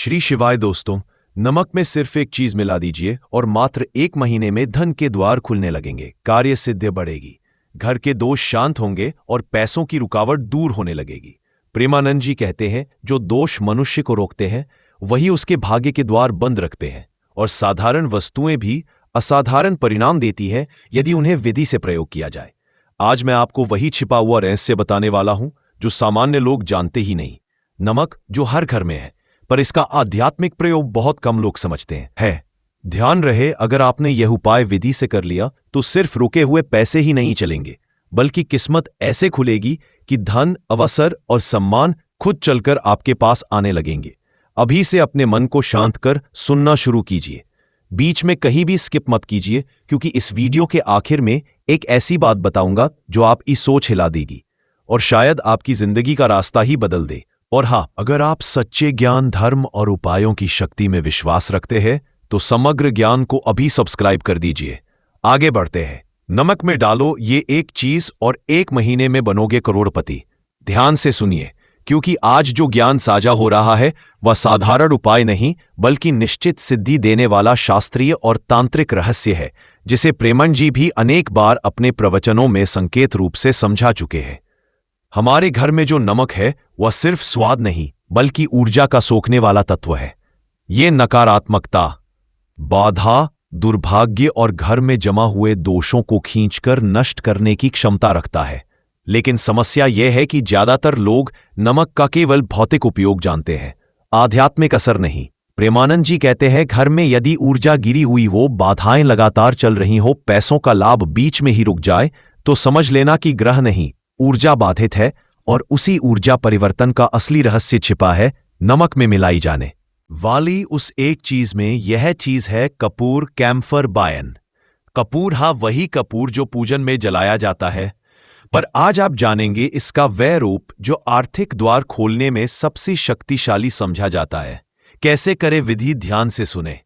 श्री शिवाय दोस्तों, नमक में सिर्फ एक चीज मिला दीजिए और मात्र 1 महीने में धन के द्वार खुलने लगेंगे, कार्य सिद्धि बढ़ेगी, घर के दोष शांत होंगे और पैसों की रुकावट दूर होने लगेगी। प्रेमानंद जी कहते हैं, जो दोष मनुष्य को रोकते हैं वही उसके भाग्य के द्वार बंद रखते हैं, और साधारण वस्तुएं भी असाधारण परिणाम देती हैं यदि उन्हें विधि से प्रयोग किया जाए। आज मैं आपको वही छिपा हुआ रहस्य बताने वाला हूं जो सामान्य लोग जानते ही नहीं। नमक जो हर घर में है, पर इसका आध्यात्मिक प्रयोग बहुत कम लोग समझते हैं। ध्यान रहे, अगर आपने यह उपाय विधि से कर लिया तो सिर्फ रुके हुए पैसे ही नहीं चलेंगे, बल्कि किस्मत ऐसे खुलेगी कि धन, अवसर और सम्मान खुद चलकर आपके पास आने लगेंगे। अभी से अपने मन को शांत कर सुनना शुरू कीजिए, बीच में कहीं भी स्किप मत कीजिए, क्योंकि इस वीडियो के आखिर में एक ऐसी बात बताऊंगा जो आपकी सोच हिला देगी और शायद आपकी जिंदगी का रास्ता ही बदल दे। और हाँ, अगर आप सच्चे ज्ञान, धर्म और उपायों की शक्ति में विश्वास रखते हैं तो समग्र ज्ञान को अभी सब्सक्राइब कर दीजिए। आगे बढ़ते हैं। नमक में डालो ये एक चीज और 1 महीने में बनोगे करोड़पति। ध्यान से सुनिए, क्योंकि आज जो ज्ञान साझा हो रहा है वह साधारण उपाय नहीं, बल्कि निश्चित सिद्धि देने वाला शास्त्रीय और तांत्रिक रहस्य है, जिसे प्रेमानंद जी भी अनेक बार अपने प्रवचनों में संकेत रूप से समझा चुके हैं। हमारे घर में जो नमक है वह सिर्फ स्वाद नहीं, बल्कि ऊर्जा का सोखने वाला तत्व है। ये नकारात्मकता, बाधा, दुर्भाग्य और घर में जमा हुए दोषों को खींचकर नष्ट करने की क्षमता रखता है। लेकिन समस्या यह है कि ज्यादातर लोग नमक का केवल भौतिक उपयोग जानते हैं, आध्यात्मिक असर नहीं। प्रेमानंद जी कहते हैं, घर में यदि ऊर्जा गिरी हुई हो, बाधाएं लगातार चल रही हो, पैसों का लाभ बीच में ही रुक जाए, तो समझ लेना कि ग्रह नहीं, ऊर्जा बाधित है, और उसी ऊर्जा परिवर्तन का असली रहस्य छिपा है नमक में मिलाई जाने वाली उस एक चीज में। यह चीज है कपूर, कैम्फर बायन। कपूर, हाँ, वही कपूर जो पूजन में जलाया जाता है। पर आज आप जानेंगे इसका वह रूप जो आर्थिक द्वार खोलने में सबसे शक्तिशाली समझा जाता है। कैसे करे विधि, ध्यान से सुने।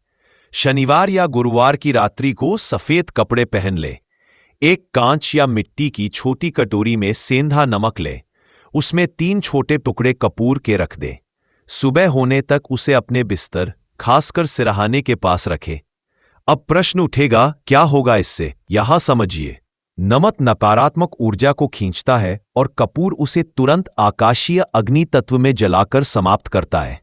शनिवार या गुरुवार की रात्रि को सफेद कपड़े पहन ले, एक कांच या मिट्टी की छोटी कटोरी में सेंधा नमक ले, उसमें 3 छोटे टुकड़े कपूर के रख दे। सुबह होने तक उसे अपने बिस्तर, खासकर सिरहाने के पास रखे। अब प्रश्न उठेगा, क्या होगा इससे? यहां समझिए। नमक नकारात्मक ऊर्जा को खींचता है और कपूर उसे तुरंत आकाशीय अग्नि तत्व में जलाकर समाप्त करता है।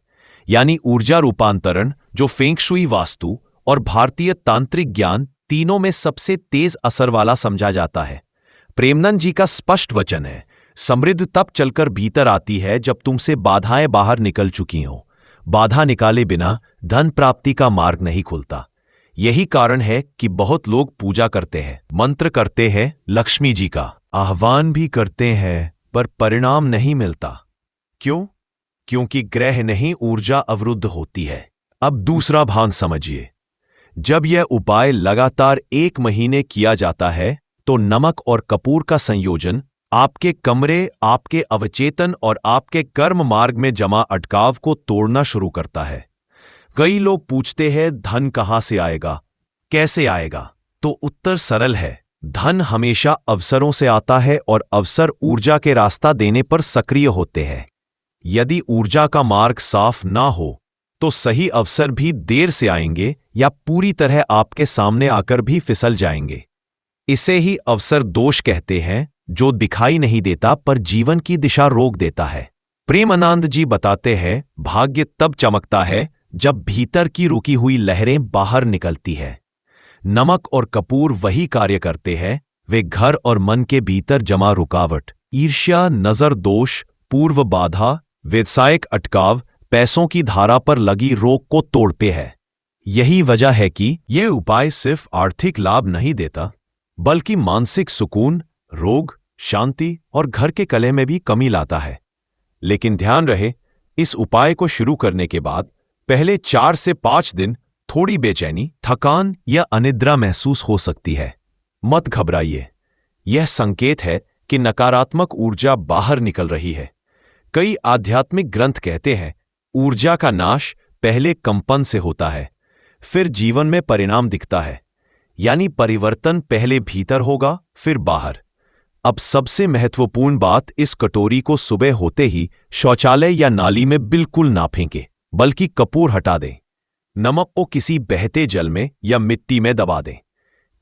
यानी ऊर्जा रूपांतरण, जो फेंग शुई वास्तु और भारतीय तांत्रिक ज्ञान तीनों में सबसे तेज असर वाला समझा जाता है। प्रेमानंद जी का स्पष्ट वचन है, समृद्धि तब चलकर भीतर आती है जब तुमसे बाधाएं बाहर निकल चुकी हों। बाधा निकाले बिना धन प्राप्ति का मार्ग नहीं खुलता। यही कारण है कि बहुत लोग पूजा करते हैं, मंत्र करते हैं, लक्ष्मी जी का आह्वान भी करते हैं, पर परिणाम नहीं मिलता। क्यों? क्योंकि ग्रह नहीं, ऊर्जा अवरुद्ध होती है। अब दूसरा भान समझिए। जब यह उपाय लगातार 1 महीने किया जाता है तो नमक और कपूर का संयोजन आपके कमरे, आपके अवचेतन और आपके कर्म मार्ग में जमा अटकाव को तोड़ना शुरू करता है। कई लोग पूछते हैं, धन कहां से आएगा, कैसे आएगा? तो उत्तर सरल है, धन हमेशा अवसरों से आता है और अवसर ऊर्जा के रास्ता देने पर सक्रिय होते हैं। यदि ऊर्जा का मार्ग साफ ना हो तो सही अवसर भी देर से आएंगे या पूरी तरह आपके सामने आकर भी फिसल जाएंगे। इसे ही अवसर दोष कहते हैं, जो दिखाई नहीं देता पर जीवन की दिशा रोक देता है। प्रेमानंद जी बताते हैं, भाग्य तब चमकता है जब भीतर की रुकी हुई लहरें बाहर निकलती है। नमक और कपूर वही कार्य करते हैं। वे घर और मन के भीतर जमा रुकावट, ईर्ष्या, नजर दोष, पूर्व बाधा, व्यवसायिक अटकाव, पैसों की धारा पर लगी रोक को तोड़ते हैं। यही वजह है कि यह उपाय सिर्फ आर्थिक लाभ नहीं देता, बल्कि मानसिक सुकून, रोग, शांति और घर के कलह में भी कमी लाता है। लेकिन ध्यान रहे, इस उपाय को शुरू करने के बाद पहले 4 से 5 दिन थोड़ी बेचैनी, थकान या अनिद्रा महसूस हो सकती है। मत घबराइए, यह संकेत है कि नकारात्मक ऊर्जा बाहर निकल रही है। कई आध्यात्मिक ग्रंथ कहते हैं, ऊर्जा का नाश पहले कंपन से होता है, फिर जीवन में परिणाम दिखता है। यानी परिवर्तन पहले भीतर होगा, फिर बाहर। अब सबसे महत्वपूर्ण बात, इस कटोरी को सुबह होते ही शौचालय या नाली में बिल्कुल ना फेंके, बल्कि कपूर हटा दें। नमक को किसी बहते जल में या मिट्टी में दबा दें,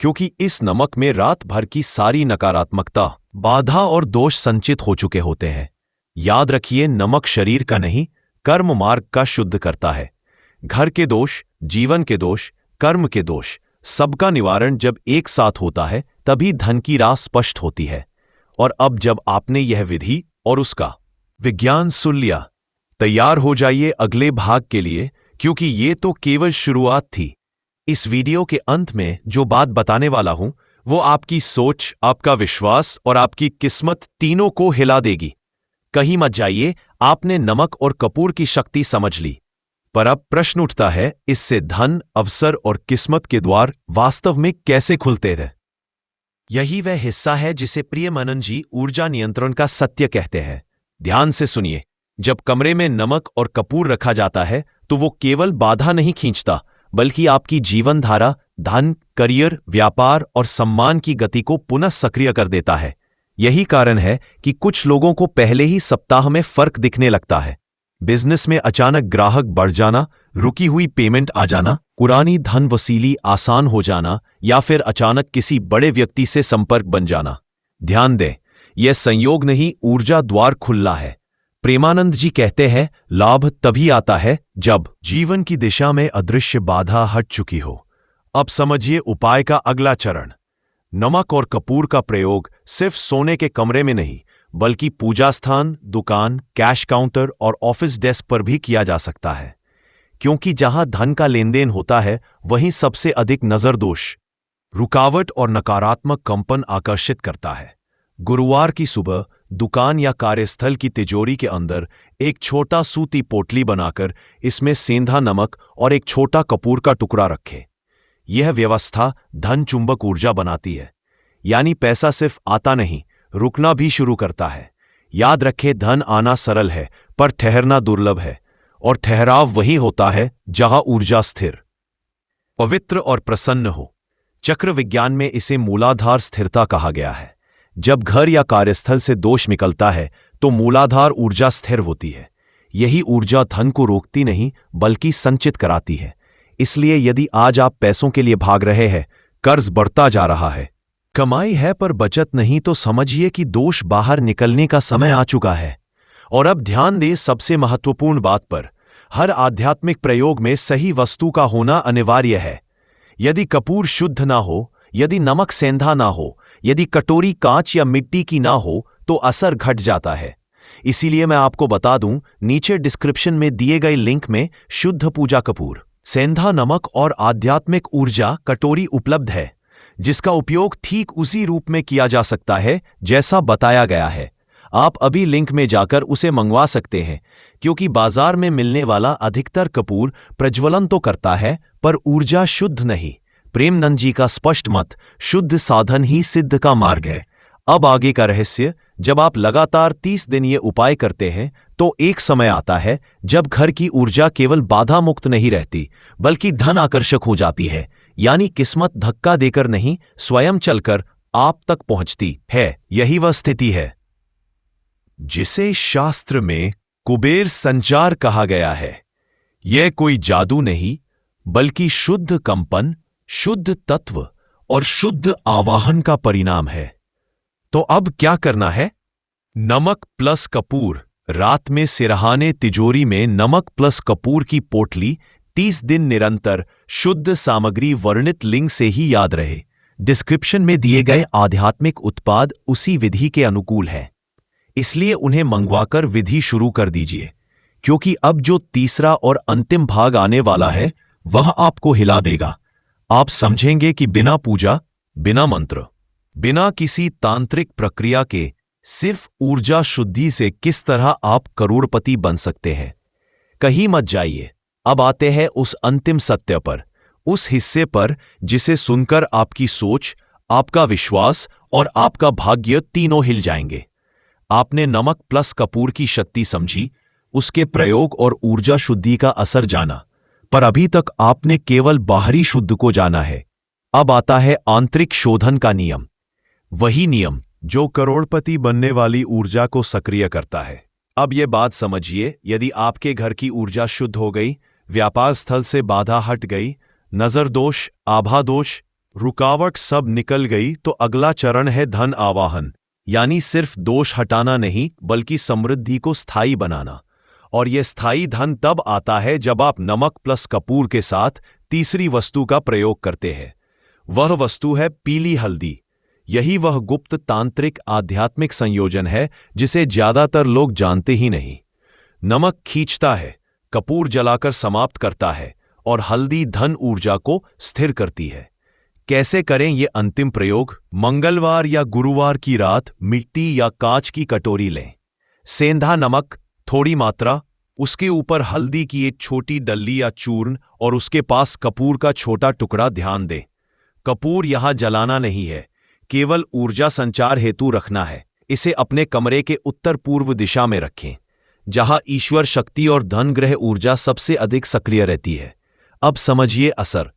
क्योंकि इस नमक में रात भर की सारी नकारात्मकता, बाधा और दोष संचित हो चुके होते हैं। याद रखिए, नमक शरीर का नहीं, कर्म मार्ग का शुद्ध करता है। घर के दोष, जीवन के दोष, कर्म के दोष, सबका निवारण जब एक साथ होता है तभी धन की राह स्पष्ट होती है। और अब जब आपने यह विधि और उसका विज्ञान सुन लिया, तैयार हो जाइए अगले भाग के लिए, क्योंकि ये तो केवल शुरुआत थी। इस वीडियो के अंत में जो बात बताने वाला हूं वो आपकी सोच, आपका विश्वास और आपकी किस्मत तीनों को हिला देगी। कहीं मत जाइए, आपने नमक और कपूर की शक्ति समझ ली, पर अब प्रश्न उठता है, इससे धन, अवसर और किस्मत के द्वार वास्तव में कैसे खुलते थे? यही वह हिस्सा है जिसे प्रियमनन जी ऊर्जा नियंत्रण का सत्य कहते हैं। ध्यान से सुनिए, जब कमरे में नमक और कपूर रखा जाता है तो वो केवल बाधा नहीं खींचता, बल्कि आपकी जीवन धारा, धन, करियर, व्यापार और सम्मान की गति को पुनः सक्रिय कर देता है। यही कारण है कि कुछ लोगों को पहले ही सप्ताह में फर्क दिखने लगता है। बिजनेस में अचानक ग्राहक बढ़ जाना, रुकी हुई पेमेंट आ जाना, पुरानी धन वसूली आसान हो जाना या फिर अचानक किसी बड़े व्यक्ति से संपर्क बन जाना। ध्यान दें, यह संयोग नहीं, ऊर्जा द्वार खुलना है। प्रेमानंद जी कहते हैं, लाभ तभी आता है जब जीवन की दिशा में अदृश्य बाधा हट चुकी हो। अब समझिए उपाय का अगला चरण। नमक और कपूर का प्रयोग सिर्फ सोने के कमरे में नहीं, बल्कि पूजा स्थान, दुकान, कैश काउंटर और ऑफिस डेस्क पर भी किया जा सकता है, क्योंकि जहां धन का लेन देन होता है वहीं सबसे अधिक नजर दोष, रुकावट और नकारात्मक कंपन आकर्षित करता है। गुरुवार की सुबह दुकान या कार्यस्थल की तिजोरी के अंदर एक छोटा सूती पोटली बनाकर इसमें सेंधा नमक और एक छोटा कपूर का टुकड़ा रखें। यह व्यवस्था धन चुंबक ऊर्जा बनाती है, यानी पैसा सिर्फ आता नहीं, रुकना भी शुरू करता है। याद रखें, धन आना सरल है पर ठहरना दुर्लभ है, और ठहराव वही होता है जहां ऊर्जा स्थिर, पवित्र और प्रसन्न हो। चक्र विज्ञान में इसे मूलाधार स्थिरता कहा गया है। जब घर या कार्यस्थल से दोष निकलता है तो मूलाधार ऊर्जा स्थिर होती है। यही ऊर्जा धन को रोकती नहीं बल्कि संचित कराती है। इसलिए यदि आज आप पैसों के लिए भाग रहे हैं, कर्ज बढ़ता जा रहा है, कमाई है पर बचत नहीं, तो समझिए कि दोष बाहर निकलने का समय आ चुका है। और अब ध्यान दें सबसे महत्वपूर्ण बात पर। हर आध्यात्मिक प्रयोग में सही वस्तु का होना अनिवार्य है। यदि कपूर शुद्ध ना हो, यदि नमक सेंधा ना हो, यदि कटोरी कांच या मिट्टी की ना हो, तो असर घट जाता है। इसीलिए मैं आपको बता दूं, नीचे डिस्क्रिप्शन में दिए गए लिंक में शुद्ध पूजा कपूर, सेंधा नमक और आध्यात्मिक ऊर्जा कटोरी उपलब्ध है, जिसका उपयोग ठीक उसी रूप में किया जा सकता है जैसा बताया गया है। आप अभी लिंक में जाकर उसे मंगवा सकते हैं, क्योंकि बाजार में मिलने वाला अधिकतर कपूर प्रज्वलन तो करता है पर ऊर्जा शुद्ध नहीं। प्रेमानंद जी का स्पष्ट मत, शुद्ध साधन ही सिद्ध का मार्ग है। अब आगे का रहस्य, जब आप लगातार 30 दिन ये उपाय करते हैं तो एक समय आता है जब घर की ऊर्जा केवल बाधा मुक्त नहीं रहती, बल्कि धन आकर्षक हो जाती है। यानी किस्मत धक्का देकर नहीं, स्वयं चलकर आप तक पहुंचती है। यही वह स्थिति है जिसे शास्त्र में कुबेर संचार कहा गया है। यह कोई जादू नहीं, बल्कि शुद्ध कंपन, शुद्ध तत्व और शुद्ध आवाहन का परिणाम है। तो अब क्या करना है? नमक प्लस कपूर। रात में सिरहाने तिजोरी में नमक प्लस कपूर की पोटली 30 दिन निरंतर शुद्ध सामग्री वर्णित लिंक से ही याद रहे। डिस्क्रिप्शन में दिए गए आध्यात्मिक उत्पाद उसी विधि के अनुकूल है, इसलिए उन्हें मंगवाकर विधि शुरू कर दीजिए, क्योंकि अब जो तीसरा और अंतिम भाग आने वाला है वह आपको हिला देगा। आप समझेंगे कि बिना पूजा, बिना मंत्र, बिना किसी तांत्रिक प्रक्रिया के सिर्फ ऊर्जा शुद्धि से किस तरह आप करोड़पति बन सकते हैं। कहीं मत जाइए। अब आते हैं उस अंतिम सत्य पर, उस हिस्से पर जिसे सुनकर आपकी सोच, आपका विश्वास और आपका भाग्य तीनों हिल जाएंगे। आपने नमक प्लस कपूर की शक्ति समझी, उसके प्रयोग और ऊर्जा शुद्धि का असर जाना, पर अभी तक आपने केवल बाहरी शुद्ध को जाना है। अब आता है आंतरिक शोधन का नियम, वही नियम जो करोड़पति बनने वाली ऊर्जा को सक्रिय करता है। अब ये बात समझिए, यदि आपके घर की ऊर्जा शुद्ध हो गई, व्यापार स्थल से बाधा हट गई, नजर दोष, आभा दोष, रुकावट सब निकल गई, तो अगला चरण है धन आवाहन। यानी सिर्फ दोष हटाना नहीं, बल्कि समृद्धि को स्थायी बनाना। और यह स्थायी धन तब आता है जब आप नमक प्लस कपूर के साथ तीसरी वस्तु का प्रयोग करते हैं। वह वस्तु है पीली हल्दी। यही वह गुप्त तांत्रिक आध्यात्मिक संयोजन है जिसे ज्यादातर लोग जानते ही नहीं। नमक खींचता है, कपूर जलाकर समाप्त करता है, और हल्दी धन ऊर्जा को स्थिर करती है। कैसे करें ये अंतिम प्रयोग? मंगलवार या गुरुवार की रात मिट्टी या कांच की कटोरी लें, सेंधा नमक थोड़ी मात्रा, उसके ऊपर हल्दी की एक छोटी डल्ली या चूर्ण, और उसके पास कपूर का छोटा टुकड़ा। ध्यान दें, कपूर यहां जलाना नहीं है, केवल ऊर्जा संचार हेतु रखना है। इसे अपने कमरे के उत्तर पूर्व दिशा में रखें, जहां ईश्वर शक्ति और धन ग्रह ऊर्जा सबसे अधिक सक्रिय रहती है। अब समझिए असर।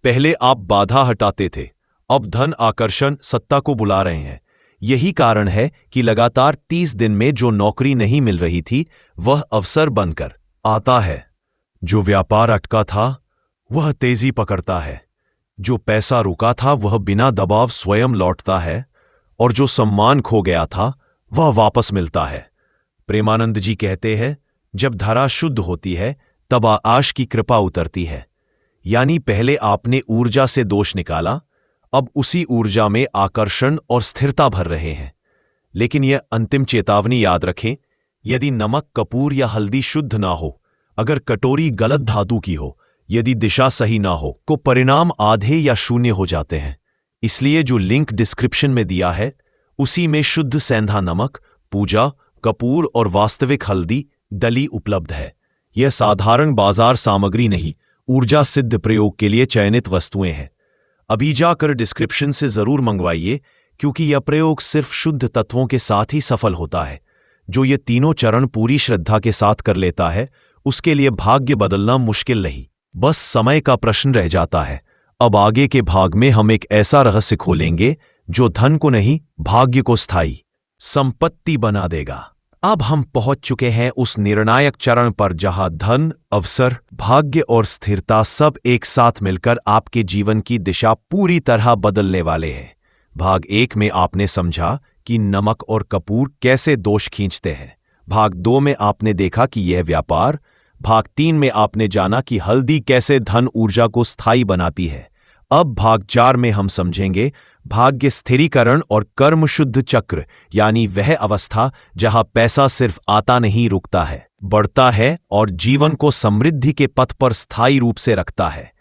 पहले आप बाधा हटाते थे, अब धन आकर्षण सत्ता को बुला रहे हैं। यही कारण है कि लगातार 30 दिन में जो नौकरी नहीं मिल रही थी, वह अवसर बनकर आता है। जो व्यापार अटका था, वह तेजी पकड़ता है। जो पैसा रुका था, वह बिना दबाव स्वयं लौटता है। और जो सम्मान खो गया था, वह वापस मिलता है। प्रेमानंद जी कहते हैं, जब धरा शुद्ध होती है, तब आकाश की कृपा उतरती है। यानी पहले आपने ऊर्जा से दोष निकाला, अब उसी ऊर्जा में आकर्षण और स्थिरता भर रहे हैं। लेकिन यह अंतिम चेतावनी याद रखें, यदि नमक, कपूर या हल्दी शुद्ध ना हो, अगर कटोरी गलत धातु की हो, यदि दिशा सही ना हो, तो परिणाम आधे या शून्य हो जाते हैं। इसलिए जो लिंक डिस्क्रिप्शन में दिया है, उसी में शुद्ध सेंधा नमक, पूजा, कपूर और वास्तविक हल्दी डली उपलब्ध है। यह साधारण बाजार सामग्री नहीं, ऊर्जा सिद्ध प्रयोग के लिए चयनित वस्तुएं हैं। अभी जाकर डिस्क्रिप्शन से जरूर मंगवाइए, क्योंकि यह प्रयोग सिर्फ शुद्ध तत्वों के साथ ही सफल होता है। जो ये तीनों चरण पूरी श्रद्धा के साथ कर लेता है, उसके लिए भाग्य बदलना मुश्किल नहीं, बस समय का प्रश्न रह जाता है। अब आगे के भाग में हम एक ऐसा रहस्य खोलेंगे जो धन को नहीं, भाग्य को स्थायी संपत्ति बना देगा। अब हम पहुंच चुके हैं उस निर्णायक चरण पर जहां धन, अवसर, भाग्य और स्थिरता सब एक साथ मिलकर आपके जीवन की दिशा पूरी तरह बदलने वाले हैं। भाग 1 में आपने समझा कि नमक और कपूर कैसे दोष खींचते हैं। भाग 2 में आपने देखा कि यह व्यापार। भाग 3 में आपने जाना कि हल्दी कैसे धन ऊर्जा को स्थायी बनाती है। अब भाग 4 में हम समझेंगे भाग्य स्थिरीकरण और कर्म शुद्ध चक्र, यानी वह अवस्था जहां पैसा सिर्फ आता नहीं, रुकता है, बढ़ता है और जीवन को समृद्धि के पथ पर स्थायी रूप से रखता है।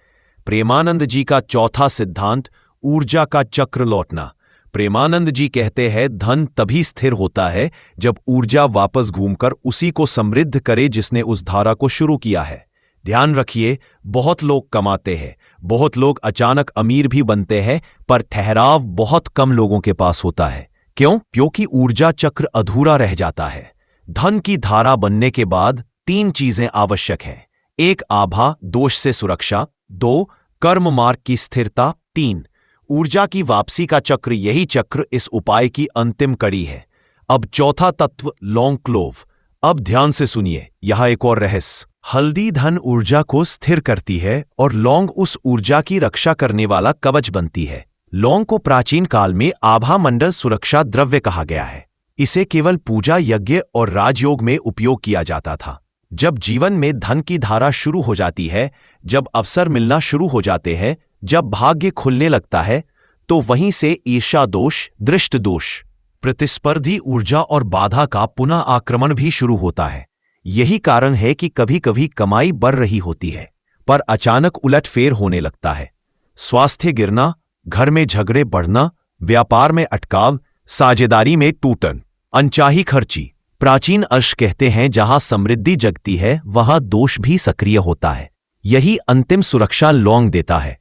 प्रेमानंद जी का चौथा सिद्धांत, ऊर्जा का चक्र लौटना। प्रेमानंद जी कहते हैं, धन तभी स्थिर होता है जब ऊर्जा वापस घूमकर उसी को समृद्ध करे जिसने उस धारा को शुरू किया है। ध्यान रखिए, बहुत लोग कमाते हैं, बहुत लोग अचानक अमीर भी बनते हैं, पर ठहराव बहुत कम लोगों के पास होता है। क्यों? क्योंकि ऊर्जा चक्र अधूरा रह जाता है। धन की धारा बनने के बाद 3 चीजें आवश्यक हैं। 1 आभा, दोष से सुरक्षा। 2 कर्म मार्ग की स्थिरता। 3 ऊर्जा की वापसी का चक्र। यही चक्र इस उपाय की अंतिम कड़ी है। अब चौथा तत्व, लौंग क्लोव। अब ध्यान से सुनिए, यहां एक और रहस्य। हल्दी धन ऊर्जा को स्थिर करती है और लौंग उस ऊर्जा की रक्षा करने वाला कवच बनती है। लौंग को प्राचीन काल में आभा मंडल सुरक्षा द्रव्य कहा गया है। इसे केवल पूजा, यज्ञ और राजयोग में उपयोग किया जाता था। जब जीवन में धन की धारा शुरू हो जाती है, जब अवसर मिलना शुरू हो जाते हैं, जब भाग्य खुलने लगता है, तो वहीं से ईर्ष्या दोष, दृष्ट दोष, प्रतिस्पर्धी ऊर्जा और बाधा का पुनः आक्रमण भी शुरू होता है। यही कारण है कि कभी कभी कमाई बढ़ रही होती है, पर अचानक उलटफेर होने लगता है। स्वास्थ्य गिरना, घर में झगड़े बढ़ना, व्यापार में अटकाव, साझेदारी में टूटन, अनचाही खर्ची। प्राचीन अर्श कहते हैं, जहां समृद्धि जगती है, वहां दोष भी सक्रिय होता है। यही अंतिम सुरक्षा लौंग देता है।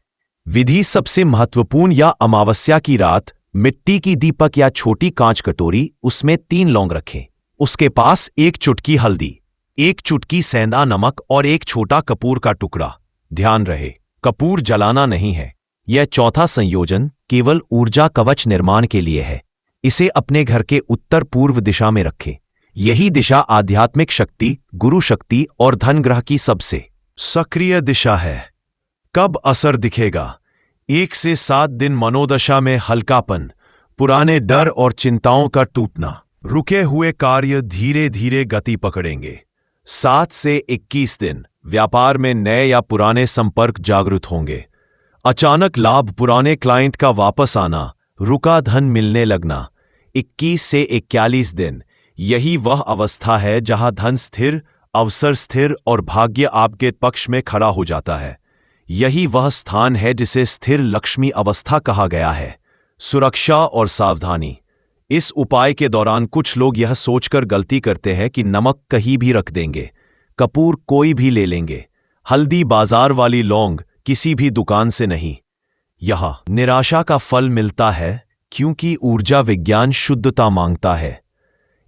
विधि सबसे महत्वपूर्ण, या अमावस्या की रात मिट्टी की दीपक या छोटी कांच कटोरी, उसमें 3 लौंग रखें। उसके पास 1 चुटकी हल्दी, 1 चुटकी सेंधा नमक और 1 छोटा कपूर का टुकड़ा। ध्यान रहे, कपूर जलाना नहीं है। यह चौथा संयोजन केवल ऊर्जा कवच निर्माण के लिए है। इसे अपने घर के उत्तर पूर्व दिशा में रखें। यही दिशा आध्यात्मिक शक्ति, गुरु शक्ति और धन ग्रह की सबसे सक्रिय दिशा है। कब असर दिखेगा? 1 से 7 दिन मनोदशा में हल्कापन, पुराने डर और चिंताओं का टूटना, रुके हुए कार्य धीरे धीरे गति पकड़ेंगे। 7 से 21 दिन व्यापार में नए या पुराने संपर्क जागृत होंगे। अचानक लाभ, पुराने क्लाइंट का वापस आना, रुका धन मिलने लगना। 21 से 41 दिन यही वह अवस्था है जहां धन स्थिर, अवसर स्थिर और भाग्य आपके पक्ष में खड़ा हो जाता है। यही वह स्थान है जिसे स्थिर लक्ष्मी अवस्था कहा गया है। सुरक्षा और सावधानी। इस उपाय के दौरान कुछ लोग यह सोचकर गलती करते हैं कि नमक कहीं भी रख देंगे, कपूर कोई भी ले लेंगे, हल्दी बाजार वाली लौंग किसी भी दुकान से नहीं। यह निराशा का फल मिलता है, क्योंकि ऊर्जा विज्ञान शुद्धता मांगता है।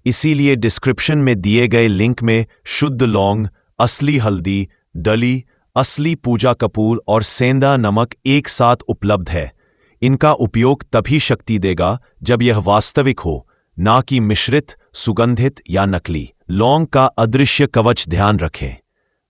इसीलिए डिस्क्रिप्शन में दिए गए लिंक में शुद्ध लौंग, असली हल्दी, डली, असली पूजा कपूर और सेंधा नमक एक साथ उपलब्ध है। इनका उपयोग तभी शक्ति देगा जब यह वास्तविक हो, ना कि मिश्रित, सुगंधित या नकली। लौंग का अदृश्य कवच ध्यान रखें।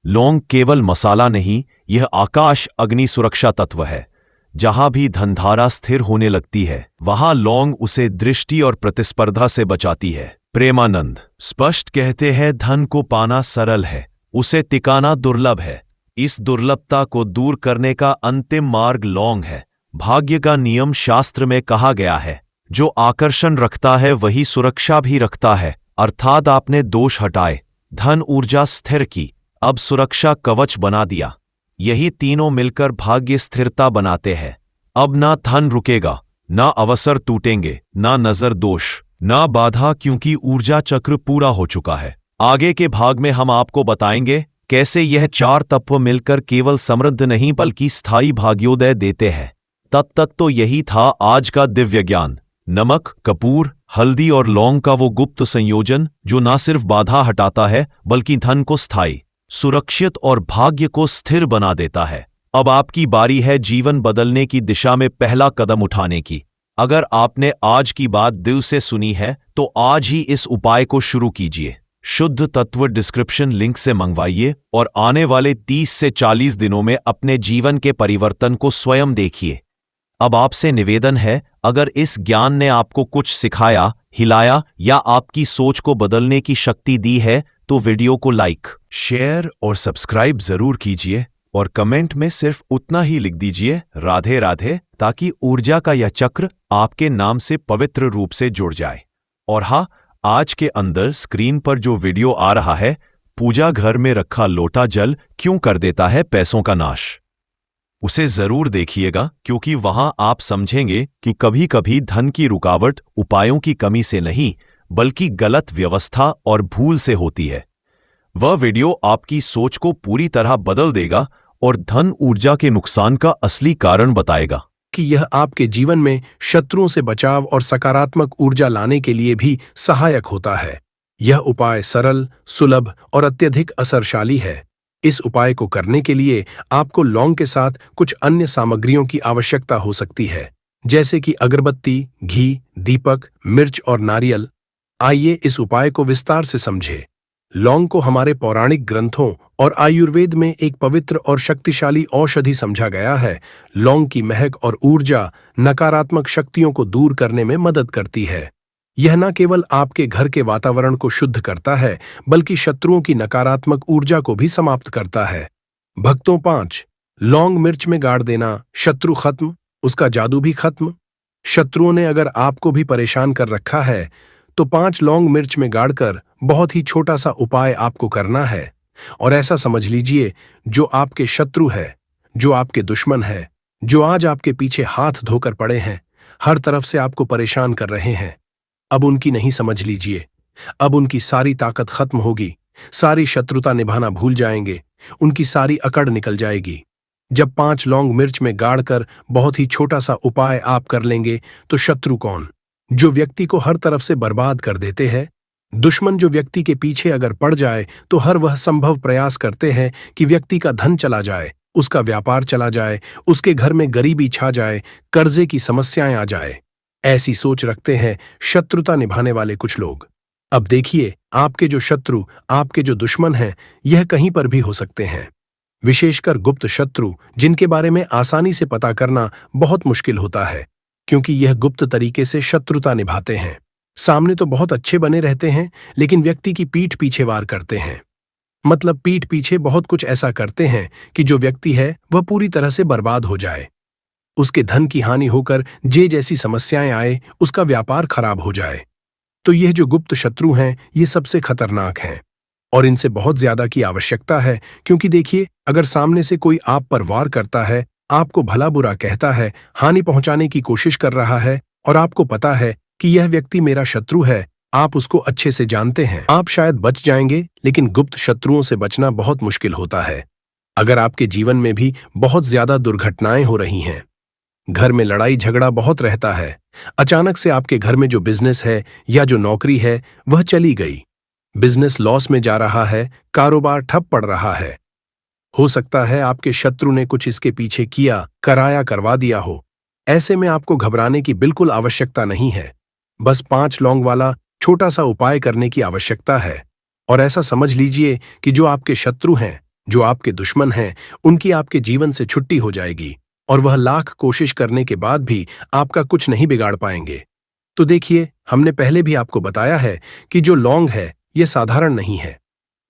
लौंग केवल मसाला नहीं, यह आकाश अग्नि सुरक्षा तत्व है। जहां भी धनधारा स्थिर होने लगती है, वहां लौंग उसे दृष्टि और प्रतिस्पर्धा से बचाती है। प्रेमानंद स्पष्ट कहते हैं, धन को पाना सरल है, उसे टिकाना दुर्लभ है। इस दुर्लभता को दूर करने का अंतिम मार्ग लौंग है। भाग्य का नियम शास्त्र में कहा गया है, जो आकर्षण रखता है वही सुरक्षा भी रखता है। अर्थात आपने दोष हटाए, धन ऊर्जा स्थिर की, अब सुरक्षा कवच बना दिया। यही तीनों मिलकर भाग्य स्थिरता बनाते हैं। अब ना धन रुकेगा, ना अवसर टूटेंगे, ना नजर दोष, ना बाधा, क्योंकि ऊर्जा चक्र पूरा हो चुका है। आगे के भाग में हम आपको बताएंगे कैसे यह 4 तत्व मिलकर केवल समृद्ध नहीं बल्कि स्थायी भाग्योदय देते हैं। तब तक तो यही था आज का दिव्य ज्ञान। नमक, कपूर, हल्दी और लौंग का वो गुप्त संयोजन जो न सिर्फ बाधा हटाता है बल्कि धन को स्थायी, सुरक्षित और भाग्य को स्थिर बना देता है। अब आपकी बारी है जीवन बदलने की दिशा में पहला कदम उठाने की। अगर आपने आज की बात दिल से सुनी है तो आज ही इस उपाय को शुरू कीजिए। शुद्ध तत्व डिस्क्रिप्शन लिंक से मंगवाइए और आने वाले 30 से 40 दिनों में अपने जीवन के परिवर्तन को स्वयं देखिए। अब आपसे निवेदन है, अगर इस ज्ञान ने आपको कुछ सिखाया, हिलाया या आपकी सोच को बदलने की शक्ति दी है तो वीडियो को लाइक, शेयर और सब्सक्राइब जरूर कीजिए और कमेंट में सिर्फ उतना ही लिख दीजिए, राधे राधे, ताकि ऊर्जा का यह चक्र आपके नाम से पवित्र रूप से जुड़ जाए। और हाँ, आज के अंदर स्क्रीन पर जो वीडियो आ रहा है, पूजा घर में रखा लोटा जल क्यों कर देता है पैसों का नाश, उसे जरूर देखिएगा, क्योंकि वहां आप समझेंगे कि कभी कभी धन की रुकावट उपायों की कमी से नहीं बल्कि गलत व्यवस्था और भूल से होती है। वह वीडियो आपकी सोच को पूरी तरह बदल देगा और धन ऊर्जा के नुकसान का असली कारण बताएगा कि यह आपके जीवन में शत्रुओं से बचाव और सकारात्मक ऊर्जा लाने के लिए भी सहायक होता है। यह उपाय सरल, सुलभ और अत्यधिक असरशाली है। इस उपाय को करने के लिए आपको लौंग के साथ कुछ अन्य सामग्रियों की आवश्यकता हो सकती है, जैसे कि अगरबत्ती, घी, दीपक, मिर्च और नारियल। आइए इस उपाय को विस्तार से समझें। लौंग को हमारे पौराणिक ग्रंथों और आयुर्वेद में एक पवित्र और शक्तिशाली औषधि समझा गया है। लौंग की महक और ऊर्जा नकारात्मक शक्तियों को दूर करने में मदद करती है। यह न केवल आपके घर के वातावरण को शुद्ध करता है बल्कि शत्रुओं की नकारात्मक ऊर्जा को भी समाप्त करता है। भक्तों 5 लौंग मिर्च में गाड़ देना, शत्रु खत्म, उसका जादू भी खत्म। शत्रुओं ने अगर आपको भी परेशान कर रखा है तो 5 लौंग मिर्च में गाड़कर बहुत ही छोटा सा उपाय आपको करना है। और ऐसा समझ लीजिए, जो आपके शत्रु है, जो आपके दुश्मन है, जो आज आपके पीछे हाथ धोकर पड़े हैं, हर तरफ से आपको परेशान कर रहे हैं, अब उनकी नहीं समझ लीजिए। अब उनकी सारी ताकत खत्म होगी, सारी शत्रुता निभाना भूल जाएंगे, उनकी सारी अकड़ निकल जाएगी। जब 5 लौंग मिर्च में गाड़कर बहुत ही छोटा सा उपाय आप कर लेंगे तो शत्रु कौन, जो व्यक्ति को हर तरफ से बर्बाद कर देते हैं, दुश्मन जो व्यक्ति के पीछे अगर पड़ जाए तो हर वह संभव प्रयास करते हैं कि व्यक्ति का धन चला जाए, उसका व्यापार चला जाए, उसके घर में गरीबी छा जाए, कर्जे की समस्याएं आ जाए। ऐसी सोच रखते हैं शत्रुता निभाने वाले कुछ लोग। अब देखिए, आपके जो शत्रु, आपके जो दुश्मन हैं, यह कहीं पर भी हो सकते हैं। विशेषकर गुप्त शत्रु, जिनके बारे में आसानी से पता करना बहुत मुश्किल होता है, क्योंकि यह गुप्त तरीके से शत्रुता निभाते हैं। सामने तो बहुत अच्छे बने रहते हैं, लेकिन व्यक्ति की पीठ पीछे वार करते हैं। मतलब पीठ पीछे बहुत कुछ ऐसा करते हैं कि जो व्यक्ति है वह पूरी तरह से बर्बाद हो जाए। उसके धन की हानि होकर जे जैसी समस्याएं आए, उसका व्यापार खराब हो जाए। तो यह जो गुप्त शत्रु हैं, ये सबसे खतरनाक हैं और इनसे बहुत ज्यादा की आवश्यकता है, क्योंकि देखिए, अगर सामने से कोई आप पर वार करता है, आपको भला बुरा कहता है, हानि पहुंचाने की कोशिश कर रहा है और आपको पता है कि यह व्यक्ति मेरा शत्रु है, आप उसको अच्छे से जानते हैं, आप शायद बच जाएंगे, लेकिन गुप्त शत्रुओं से बचना बहुत मुश्किल होता है। अगर आपके जीवन में भी बहुत ज्यादा दुर्घटनाएं हो रही हैं, घर में लड़ाई झगड़ा बहुत रहता है, अचानक से आपके घर में जो बिजनेस है या जो नौकरी है वह चली गई, बिजनेस लॉस में जा रहा है, कारोबार ठप पड़ रहा है, हो सकता है आपके शत्रु ने कुछ इसके पीछे किया, कराया, करवा दिया हो। ऐसे में आपको घबराने की बिल्कुल आवश्यकता नहीं है। बस 5 लौंग वाला छोटा सा उपाय करने की आवश्यकता है। और ऐसा समझ लीजिए कि जो आपके शत्रु हैं, जो आपके दुश्मन हैं, उनकी आपके जीवन से छुट्टी हो जाएगी और वह लाख कोशिश करने के बाद भी आपका कुछ नहीं बिगाड़ पाएंगे। तो देखिए, हमने पहले भी आपको बताया है कि जो लौंग है ये साधारण नहीं है।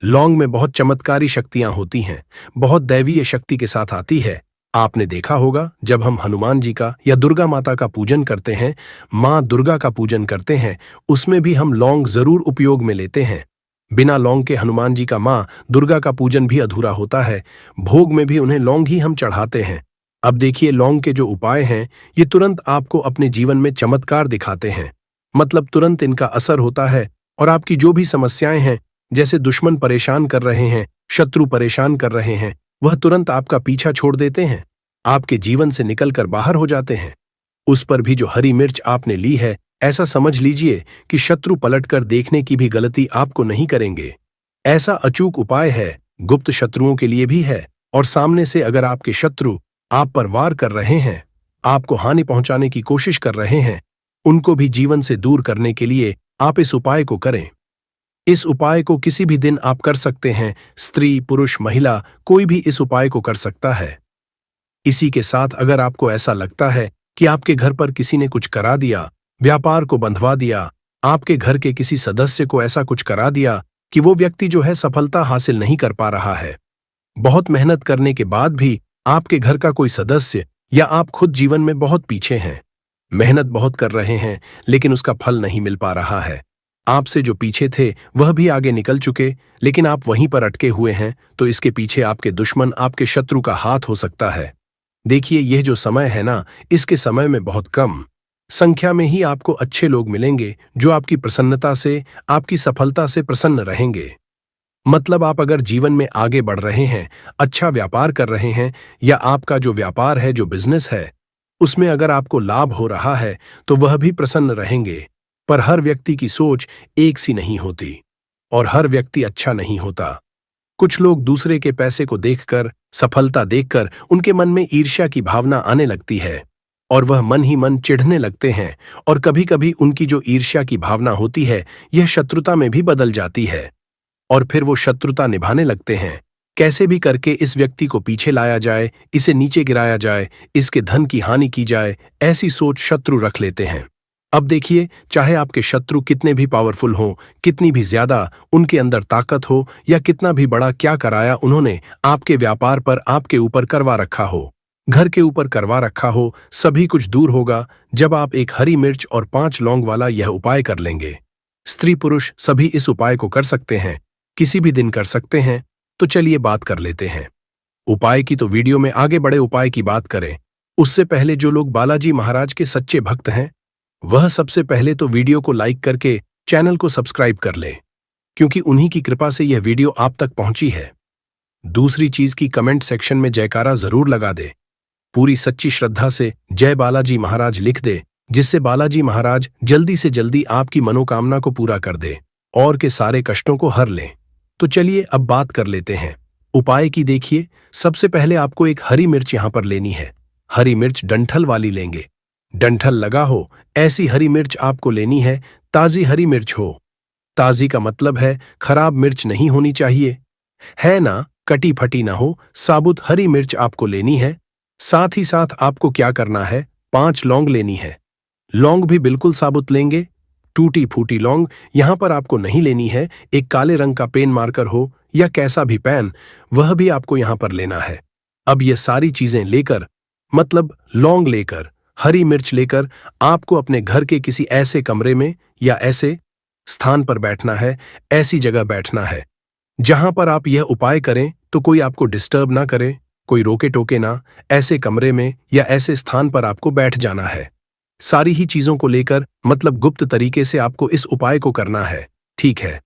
लौंग में बहुत चमत्कारी शक्तियां होती हैं, बहुत दैवीय शक्ति के साथ आती है। आपने देखा होगा, जब हम हनुमान जी का या दुर्गा माता का पूजन करते हैं, माँ दुर्गा का पूजन करते हैं, उसमें भी हम लौंग जरूर उपयोग में लेते हैं। बिना लौंग के हनुमान जी का, माँ दुर्गा का पूजन भी अधूरा होता है। भोग में भी उन्हें लौंग ही हम चढ़ाते हैं। अब देखिए, लौंग के जो उपाय हैं, ये तुरंत आपको अपने जीवन में चमत्कार दिखाते हैं। मतलब तुरंत इनका असर होता है और आपकी जो भी समस्याएं हैं, जैसे दुश्मन परेशान कर रहे हैं, शत्रु परेशान कर रहे हैं, वह तुरंत आपका पीछा छोड़ देते हैं, आपके जीवन से निकलकर बाहर हो जाते हैं। उस पर भी जो हरी मिर्च आपने ली है, ऐसा समझ लीजिए कि शत्रु पलटकर देखने की भी गलती आपको नहीं करेंगे। ऐसा अचूक उपाय है, गुप्त शत्रुओं के लिए भी है। और सामने से अगर आपके शत्रु आप पर वार कर रहे हैं, आपको हानि पहुंचाने की कोशिश कर रहे हैं, उनको भी जीवन से दूर करने के लिए आप इस उपाय को करें। इस उपाय को किसी भी दिन आप कर सकते हैं। स्त्री, पुरुष, महिला, कोई भी इस उपाय को कर सकता है। इसी के साथ अगर आपको ऐसा लगता है कि आपके घर पर किसी ने कुछ करा दिया, व्यापार को बंधवा दिया, आपके घर के किसी सदस्य को ऐसा कुछ करा दिया कि वो व्यक्ति जो है सफलता हासिल नहीं कर पा रहा है, बहुत मेहनत करने के बाद भी आपके घर का कोई सदस्य या आप खुद जीवन में बहुत पीछे हैं, मेहनत बहुत कर रहे हैं, लेकिन उसका फल नहीं मिल पा रहा है। आपसे जो पीछे थे वह भी आगे निकल चुके, लेकिन आप वहीं पर अटके हुए हैं, तो इसके पीछे आपके दुश्मन, आपके शत्रु का हाथ हो सकता है। देखिए, यह जो समय है ना, इसके समय में बहुत कम संख्या में ही आपको अच्छे लोग मिलेंगे जो आपकी प्रसन्नता से, आपकी सफलता से प्रसन्न रहेंगे। मतलब आप अगर जीवन में आगे बढ़ रहे हैं, अच्छा व्यापार कर रहे हैं, या आपका जो व्यापार है, जो बिजनेस है, उसमें अगर आपको लाभ हो रहा है, तो वह भी प्रसन्न रहेंगे। पर हर व्यक्ति की सोच एक सी नहीं होती और हर व्यक्ति अच्छा नहीं होता। कुछ लोग दूसरे के पैसे को देखकर, सफलता देखकर उनके मन में ईर्ष्या की भावना आने लगती है और वह मन ही मन चिढ़ने लगते हैं, और कभी-कभी उनकी जो ईर्ष्या की भावना होती है, यह शत्रुता में भी बदल जाती है और फिर वो शत्रुता निभाने लगते हैं। कैसे भी करके इस व्यक्ति को पीछे लाया जाए, इसे नीचे गिराया जाए, इसके धन की हानि की जाए, ऐसी सोच शत्रु रख लेते हैं। अब देखिए, चाहे आपके शत्रु कितने भी पावरफुल हों, कितनी भी ज्यादा उनके अंदर ताकत हो, या कितना भी बड़ा क्या कराया उन्होंने आपके व्यापार पर, आपके ऊपर करवा रखा हो, घर के ऊपर करवा रखा हो, सभी कुछ दूर होगा जब आप एक हरी मिर्च और 5 लौंग वाला यह उपाय कर लेंगे। स्त्री पुरुष सभी इस उपाय को कर सकते हैं, किसी भी दिन कर सकते हैं। तो चलिए बात कर लेते हैं उपाय की। तो वीडियो में आगे बड़े उपाय की बात करें, उससे पहले जो लोग बालाजी महाराज के सच्चे भक्त हैं, वह सबसे पहले तो वीडियो को लाइक करके चैनल को सब्सक्राइब कर लें, क्योंकि उन्हीं की कृपा से यह वीडियो आप तक पहुंची है। दूसरी चीज की कमेंट सेक्शन में जयकारा जरूर लगा दे, पूरी सच्ची श्रद्धा से जय बालाजी महाराज लिख दे, जिससे बालाजी महाराज जल्दी से जल्दी आपकी मनोकामना को पूरा कर दे और के सारे कष्टों को हर लें। तो चलिए अब बात कर लेते हैं उपाय की। देखिए, सबसे पहले आपको एक हरी मिर्च यहां पर लेनी है। हरी मिर्च डंठल वाली लेंगे, डंठल लगा हो ऐसी हरी मिर्च आपको लेनी है, ताजी हरी मिर्च हो। ताजी का मतलब है खराब मिर्च नहीं होनी चाहिए, है ना, कटी फटी ना हो, साबुत हरी मिर्च आपको लेनी है। साथ ही साथ आपको क्या करना है, 5 लौंग लेनी है। लौंग भी बिल्कुल साबुत लेंगे, टूटी फूटी लौंग यहां पर आपको नहीं लेनी है। एक काले रंग का पेन मार्कर हो या कैसा भी पेन, वह भी आपको यहां पर लेना है। अब ये सारी चीजें लेकर, मतलब लौंग लेकर, हरी मिर्च लेकर, आपको अपने घर के किसी ऐसे कमरे में या ऐसे स्थान पर बैठना है, ऐसी जगह बैठना है जहां पर आप यह उपाय करें तो कोई आपको डिस्टर्ब ना करे, कोई रोके टोके ना। ऐसे कमरे में या ऐसे स्थान पर आपको बैठ जाना है। सारी ही चीजों को लेकर, मतलब गुप्त तरीके से आपको इस उपाय को करना है, ठीक है।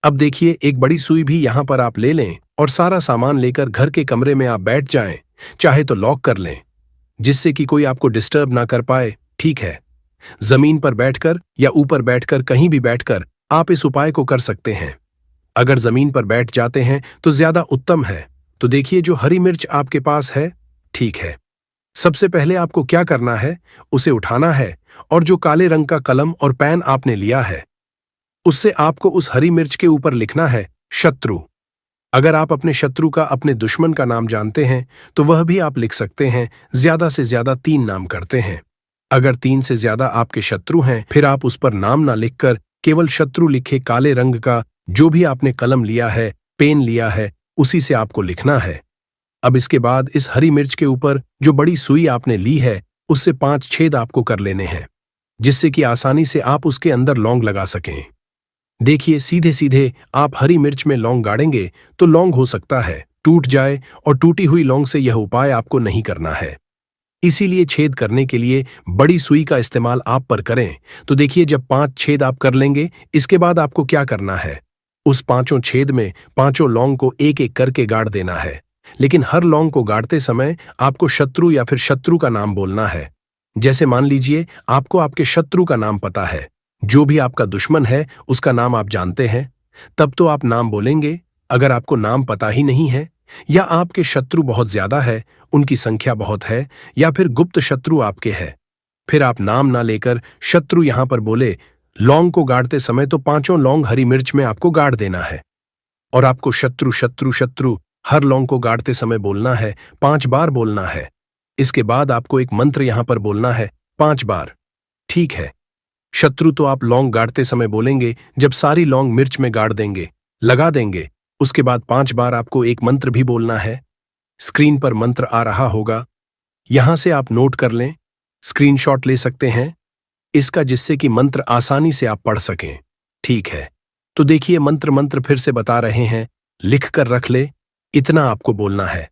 अब देखिए, एक बड़ी सुई भी यहां पर आप ले लें और सारा सामान लेकर घर के कमरे में आप बैठ जाएं। चाहे तो लॉक कर लें जिससे कि कोई आपको डिस्टर्ब ना कर पाए, ठीक है। जमीन पर बैठकर या ऊपर बैठकर, कहीं भी बैठकर आप इस उपाय को कर सकते हैं। अगर जमीन पर बैठ जाते हैं तो ज्यादा उत्तम है। तो देखिए, जो हरी मिर्च आपके पास है, ठीक है। सबसे पहले आपको क्या करना है, उसे उठाना है और जो काले रंग का कलम और पेन आपने लिया है, उससे आपको उस हरी मिर्च के ऊपर लिखना है शत्रु। अगर आप अपने शत्रु का, अपने दुश्मन का नाम जानते हैं तो वह भी आप लिख सकते हैं। ज्यादा से ज्यादा 3 नाम करते हैं। अगर 3 से ज्यादा आपके शत्रु हैं, फिर आप उस पर नाम ना लिखकर केवल शत्रु लिखे काले रंग का जो भी आपने कलम लिया है, पेन लिया है, उसी से आपको लिखना है। अब इसके बाद इस हरी मिर्च के ऊपर जो बड़ी सुई आपने ली है, उससे 5 छेद आपको कर लेने हैं जिससे कि आसानी से आप उसके अंदर लौंग लगा सकें। देखिए, सीधे सीधे आप हरी मिर्च में लौंग गाड़ेंगे तो लौंग हो सकता है टूट जाए, और टूटी हुई लौंग से यह उपाय आपको नहीं करना है। इसीलिए छेद करने के लिए बड़ी सुई का इस्तेमाल आप पर करें। तो देखिए, जब 5 छेद आप कर लेंगे, इसके बाद आपको क्या करना है, उस 5 छेद में 5 लौंग को एक एक करके गाड़ देना है। लेकिन हर लौंग को गाड़ते समय आपको शत्रु या फिर शत्रु का नाम बोलना है। जैसे मान लीजिए आपको आपके शत्रु का नाम पता है, जो भी आपका दुश्मन है उसका नाम आप जानते हैं, तब तो आप नाम बोलेंगे। अगर आपको नाम पता ही नहीं है, या आपके शत्रु बहुत ज्यादा है, उनकी संख्या बहुत है, या फिर गुप्त शत्रु आपके है, फिर आप नाम ना लेकर शत्रु यहां पर बोले। लौंग को गाड़ते समय तो 5 लौंग हरी मिर्च में आपको गाड़ देना है और आपको शत्रु शत्रु शत्रु हर लौंग को गाड़ते समय बोलना है, 5 बार बोलना है। इसके बाद आपको एक मंत्र यहां पर बोलना है 5 बार, ठीक है। शत्रु तो आप लौंग गाड़ते समय बोलेंगे जब सारी लौंग मिर्च में गाड़ देंगे, लगा देंगे। उसके बाद 5 बार आपको एक मंत्र भी बोलना है। स्क्रीन पर मंत्र आ रहा होगा, यहां से आप नोट कर लें, स्क्रीनशॉट ले सकते हैं इसका, जिससे कि मंत्र आसानी से आप पढ़ सकें, ठीक है। तो देखिए, मंत्र फिर से बता रहे हैं, लिख कर रख ले, इतना आपको बोलना है,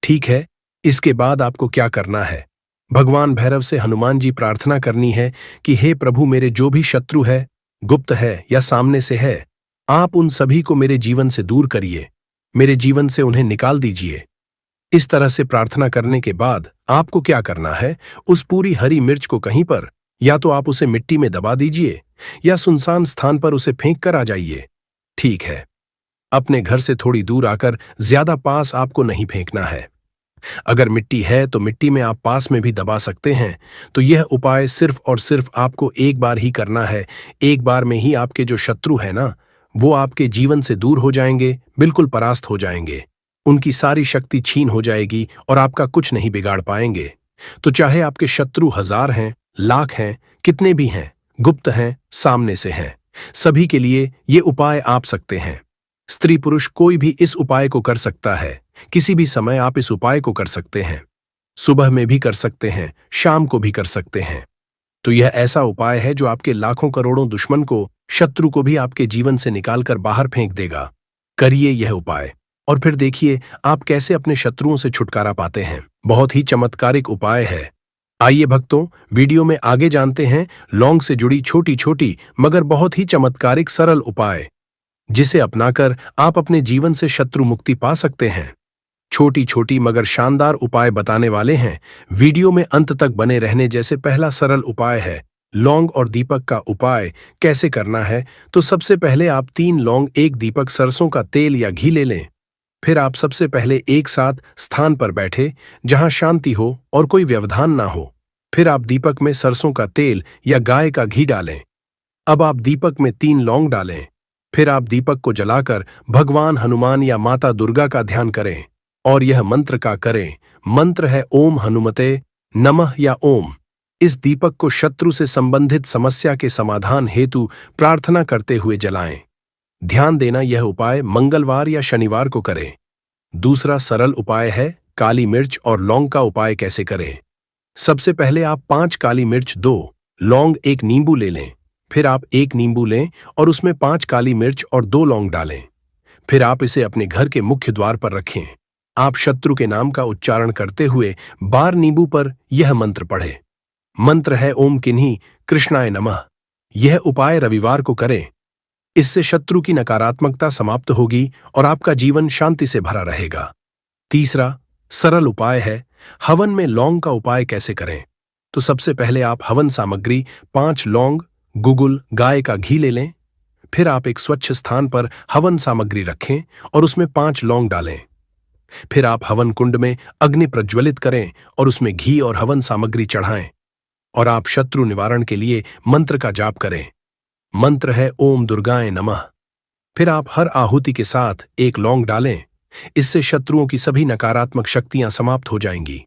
ठीक है। इसके बाद आपको क्या करना है, भगवान भैरव से हनुमान जी प्रार्थना करनी है कि हे प्रभु, मेरे जो भी शत्रु है, गुप्त है या सामने से है, आप उन सभी को मेरे जीवन से दूर करिए, मेरे जीवन से उन्हें निकाल दीजिए। इस तरह से प्रार्थना करने के बाद आपको क्या करना है, उस पूरी हरी मिर्च को कहीं पर, या तो आप उसे मिट्टी में दबा दीजिए या सुनसान स्थान पर उसे फेंक कर आ जाइए, ठीक है। अपने घर से थोड़ी दूर आकर, ज्यादा पास आपको नहीं फेंकना है। अगर मिट्टी है तो मिट्टी में आप पास में भी दबा सकते हैं। तो यह उपाय सिर्फ और सिर्फ आपको एक बार ही करना है। एक बार में ही आपके जो शत्रु है ना, वो आपके जीवन से दूर हो जाएंगे, बिल्कुल परास्त हो जाएंगे। उनकी सारी शक्ति छीन हो जाएगी और आपका कुछ नहीं बिगाड़ पाएंगे। तो चाहे आपके शत्रु 1000 हैं, लाख हैं, कितने भी हैं, गुप्त हैं, सामने से हैं, सभी के लिए ये उपाय आप सकते हैं। स्त्री पुरुष कोई भी इस उपाय को कर सकता है। किसी भी समय आप इस उपाय को कर सकते हैं। सुबह में भी कर सकते हैं, शाम को भी कर सकते हैं। तो यह ऐसा उपाय है जो आपके लाखों करोड़ों दुश्मन को, शत्रु को भी आपके जीवन से निकालकर बाहर फेंक देगा। करिए यह उपाय और फिर देखिए आप कैसे अपने शत्रुओं से छुटकारा पाते हैं। बहुत ही चमत्कारिक उपाय है। आइए भक्तों, वीडियो में आगे जानते हैं लौंग से जुड़ी छोटी छोटी मगर बहुत ही चमत्कारिक सरल उपाय, जिसे अपनाकर आप अपने जीवन से शत्रु मुक्ति पा सकते हैं। छोटी छोटी मगर शानदार उपाय बताने वाले हैं। वीडियो में अंत तक बने रहने। जैसे पहला सरल उपाय है लौंग और दीपक का उपाय कैसे करना है। तो सबसे पहले आप 3 लौंग, 1 दीपक, सरसों का तेल या घी ले लें। फिर आप सबसे पहले एक साथ स्थान पर बैठे जहां शांति हो और कोई व्यवधान ना हो। फिर आप दीपक में सरसों का तेल या गाय का घी डालें। अब आप दीपक में 3 लौंग डालें फिर आप दीपक को जलाकर भगवान हनुमान या माता दुर्गा का ध्यान करें और यह मंत्र का करें। मंत्र है ओम हनुमते नमः या ओम। इस दीपक को शत्रु से संबंधित समस्या के समाधान हेतु प्रार्थना करते हुए जलाएं। ध्यान देना, यह उपाय मंगलवार या शनिवार को करें। दूसरा सरल उपाय है काली मिर्च और लौंग का उपाय कैसे करें। सबसे पहले आप 5 काली मिर्च, 2 लौंग, 1 नींबू ले लें। फिर आप 1 नींबू लें और उसमें 5 काली मिर्च और 2 लौंग डालें। फिर आप इसे अपने घर के मुख्य द्वार पर रखें। आप शत्रु के नाम का उच्चारण करते हुए बार नींबू पर यह मंत्र पढ़ें। मंत्र है ओम किन्हीं कृष्णाय नमः। यह उपाय रविवार को करें। इससे शत्रु की नकारात्मकता समाप्त होगी और आपका जीवन शांति से भरा रहेगा। तीसरा सरल उपाय है हवन में लौंग का उपाय कैसे करें। तो सबसे पहले आप हवन सामग्री 5 लौंग, गुगुल, गाय का घी ले लें। फिर आप एक स्वच्छ स्थान पर हवन सामग्री रखें और उसमें 5 लौंग डालें। फिर आप हवन कुंड में अग्नि प्रज्वलित करें और उसमें घी और हवन सामग्री चढ़ाएं और आप शत्रु निवारण के लिए मंत्र का जाप करें। मंत्र है ओम दुर्गाय नमः। फिर आप हर आहुति के साथ 1 लौंग डालें। इससे शत्रुओं की सभी नकारात्मक शक्तियां समाप्त हो जाएंगी।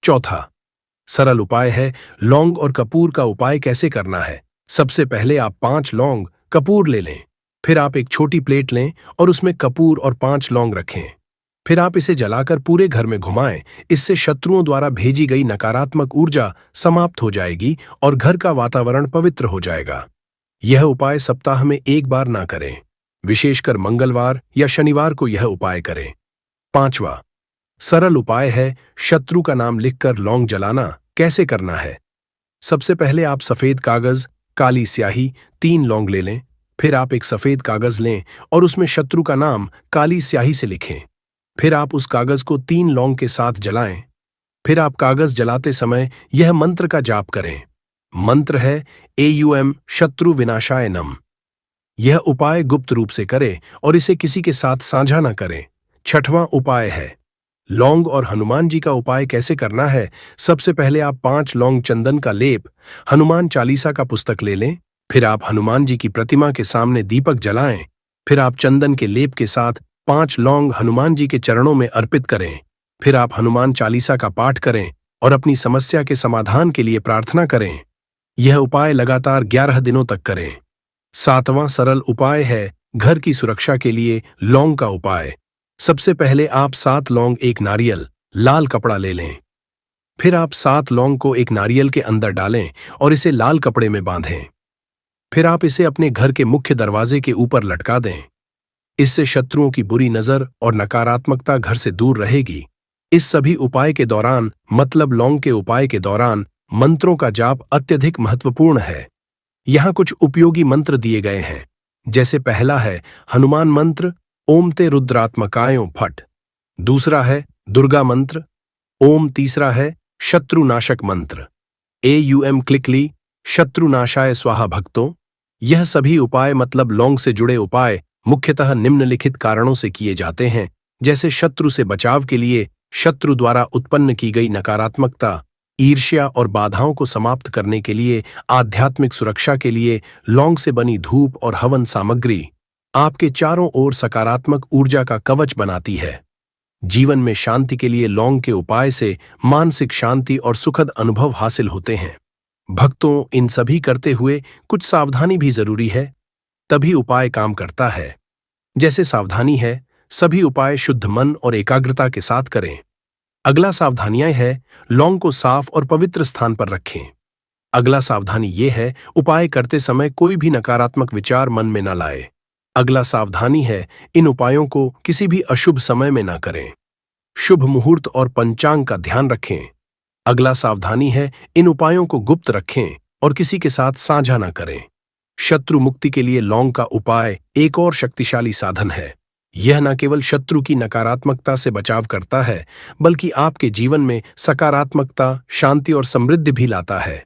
चौथा सरल उपाय है लौंग और कपूर का उपाय कैसे करना है। सबसे पहले आप 5 लौंग, कपूर ले लें। फिर आप एक छोटी प्लेट लें और उसमें कपूर और 5 लौंग रखें। फिर आप इसे जलाकर पूरे घर में घुमाएं। इससे शत्रुओं द्वारा भेजी गई नकारात्मक ऊर्जा समाप्त हो जाएगी और घर का वातावरण पवित्र हो जाएगा। यह उपाय सप्ताह में 1 बार ना करें, विशेषकर मंगलवार या शनिवार को यह उपाय करें। पांचवा सरल उपाय है शत्रु का नाम लिखकर लौंग जलाना कैसे करना है। सबसे पहले आप सफेद कागज, काली स्याही, 3 लौंग ले लें। फिर आप एक सफेद कागज लें और उसमें शत्रु का नाम काली स्याही से लिखें। फिर आप उस कागज को 3 लौंग के साथ जलाएं। फिर आप कागज जलाते समय यह मंत्र का जाप करें। मंत्र है एयूएम शत्रु विनाशाय नम। यह उपाय गुप्त रूप से करें और इसे किसी के साथ साझा न करें। छठवां उपाय है लौंग और हनुमान जी का उपाय कैसे करना है। सबसे पहले आप 5 लौंग, चंदन का लेप, हनुमान चालीसा का पुस्तक ले लें। फिर आप हनुमान जी की प्रतिमा के सामने दीपक जलाएं। फिर आप चंदन के लेप के साथ 5 लौंग हनुमान जी के चरणों में अर्पित करें। फिर आप हनुमान चालीसा का पाठ करें और अपनी समस्या के समाधान के लिए प्रार्थना करें। यह उपाय लगातार 11 दिनों तक करें। 7वां सरल उपाय है घर की सुरक्षा के लिए लौंग का उपाय। सबसे पहले आप 7 लौंग, 1 नारियल, लाल कपड़ा ले लें। फिर आप 7 लौंग को एक नारियल के अंदर डालें और इसे लाल कपड़े में बांधें। फिर आप इसे अपने घर के मुख्य दरवाजे के ऊपर लटका दें। इससे शत्रुओं की बुरी नजर और नकारात्मकता घर से दूर रहेगी। इस सभी उपाय के दौरान, मतलब लौंग के उपाय के दौरान, मंत्रों का जाप अत्यधिक महत्वपूर्ण है। यहाँ कुछ उपयोगी मंत्र दिए गए हैं, जैसे पहला है हनुमान मंत्र ओम ते रुद्रात्मकायों फट। दूसरा है दुर्गा मंत्र ओम। तीसरा है शत्रुनाशक मंत्र एयूएम क्लिकली शत्रुनाशाय स्वाहा भक्तों। यह सभी उपाय, मतलब लौंग से जुड़े उपाय, मुख्यतः निम्नलिखित कारणों से किए जाते हैं, जैसे शत्रु से बचाव के लिए, शत्रु द्वारा उत्पन्न की गई नकारात्मकता, ईर्ष्या और बाधाओं को समाप्त करने के लिए, आध्यात्मिक सुरक्षा के लिए। लौंग से बनी धूप और हवन सामग्री आपके चारों ओर सकारात्मक ऊर्जा का कवच बनाती है। जीवन में शांति के लिए लौंग के उपाय से मानसिक शांति और सुखद अनुभव हासिल होते हैं। भक्तों, इन सभी करते हुए कुछ सावधानी भी जरूरी है, तभी उपाय काम करता है। जैसे सावधानी है, सभी उपाय शुद्ध मन और एकाग्रता के साथ करें। अगला सावधानियां है लौंग को साफ और पवित्र स्थान पर रखें। अगला सावधानी ये है उपाय करते समय कोई भी नकारात्मक विचार मन में न लाए। अगला सावधानी है इन उपायों को किसी भी अशुभ समय में न करें। शुभ मुहूर्त और पंचांग का ध्यान रखें। अगला सावधानी है इन उपायों को गुप्त रखें और किसी के साथ साझा न करें। शत्रु मुक्ति के लिए लौंग का उपाय एक और शक्तिशाली साधन है। यह न केवल शत्रु की नकारात्मकता से बचाव करता है, बल्कि आपके जीवन में सकारात्मकता, शांति और समृद्धि भी लाता है।